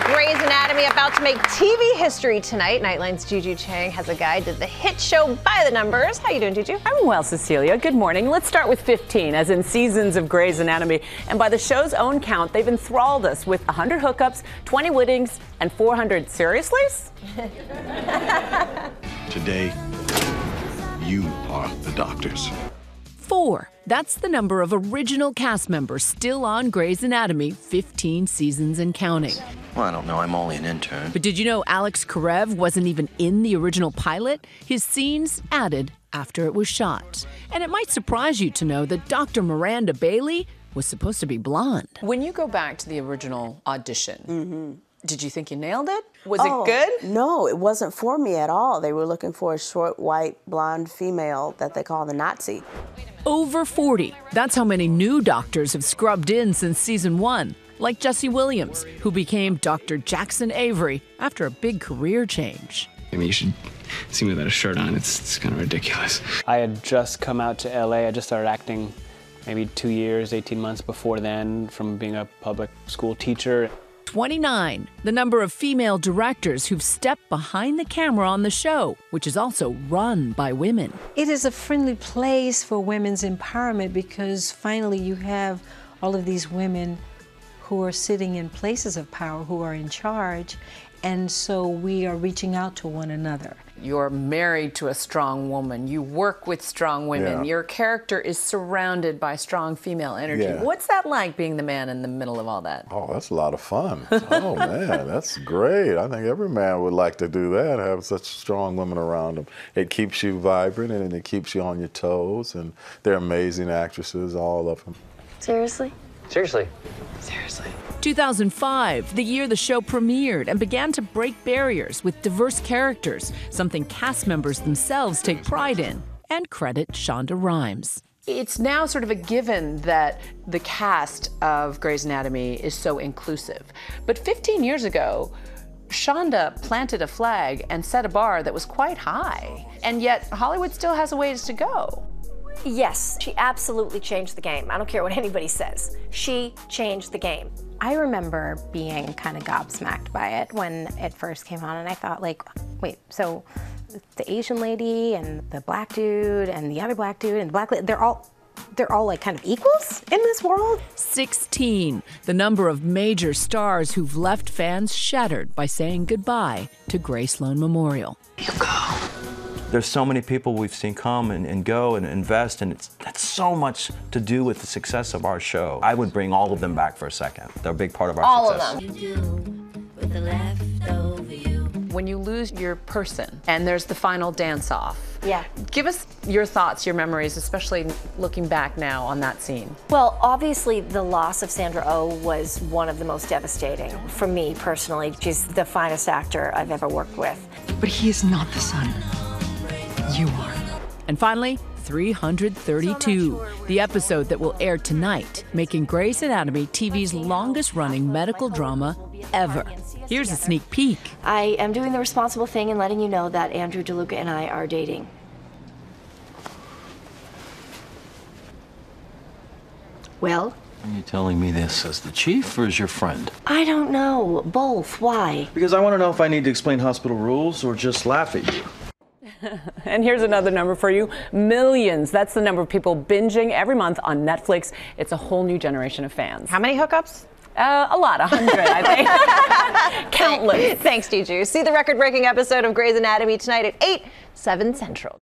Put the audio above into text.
Grey's Anatomy about to make TV history tonight. Nightline's Juju Chang has a guide to the hit show by the numbers. How you doing, Juju? I'm well, Cecilia. Good morning. Let's start with 15, as in seasons of Grey's Anatomy. And by the show's own count, they've enthralled us with 100 hookups, 20 weddings, and 400 seriouslys? Today, you are the doctors. 4. That's the number of original cast members still on Grey's Anatomy, 15 seasons and counting. Well, I don't know. I'm only an intern. But did you know Alex Karev wasn't even in the original pilot? His scenes added after it was shot. And it might surprise you to know that Dr. Miranda Bailey was supposed to be blonde. When you go back to the original audition, did you think you nailed it? Was it good? No, it wasn't for me at all. They were looking for a short, white, blonde female that they call the Nazi. Over 40. That's how many new doctors have scrubbed in since season 1. Like Jesse Williams, who became Dr. Jackson Avery after a big career change. I mean, you should see me without a shirt on. It's kind of ridiculous. I had just come out to LA. I just started acting maybe 2 years, 18 months before then from being a public school teacher. 29, the number of female directors who've stepped behind the camera on the show, which is also run by women. It is a friendly place for women's empowerment because finally you have all of these women who are sitting in places of power, who are in charge, and so we are reaching out to one another. You're married to a strong woman. You work with strong women. Your character is surrounded by strong female energy. What's that like, being the man in the middle of all that? Oh, that's a lot of fun. Oh, man, that's great. I think every man would like to do that, have such strong women around them. It keeps you vibrant and it keeps you on your toes, and they're amazing actresses, all of them. Seriously? Seriously. 2005, the year the show premiered and began to break barriers with diverse characters, something cast members themselves take pride in, and credit Shonda Rhimes. It's now sort of a given that the cast of Grey's Anatomy is so inclusive. But 15 years ago, Shonda planted a flag and set a bar that was quite high. And yet Hollywood still has a ways to go. Yes, she absolutely changed the game. I don't care what anybody says. She changed the game. I remember being kind of gobsmacked by it when it first came on, and I thought, like, wait, so the Asian lady and the black dude and the other black dude and the black lady, they're all like kind of equals in this world? 16, the number of major stars who've left fans shattered by saying goodbye to Grey Sloan Memorial. You go. There's so many people we've seen come and go and invest, and that's so much to do with the success of our show. I would bring all of them back for a second. They're a big part of our success. All of them. When you lose your person and there's the final dance-off, Yeah. give us your thoughts, your memories, especially looking back now on that scene. Well, obviously the loss of Sandra Oh was one of the most devastating for me personally. She's the finest actor I've ever worked with. But he is not the son. You are. And finally, 332, the episode that will air tonight, making Grey's Anatomy TV's longest-running medical drama ever. Here's a sneak peek. I am doing the responsible thing and letting you know that Andrew DeLuca and I are dating. Well? Are you telling me this as the chief or as your friend? I don't know. Both. Why? Because I want to know if I need to explain hospital rules or just laugh at you. And here's another number for you. Millions. That's the number of people binging every month on Netflix. It's a whole new generation of fans. How many hookups? A lot, 100, I think. Countless. Thanks, Juju. See the record-breaking episode of Grey's Anatomy tonight at 8, 7 Central.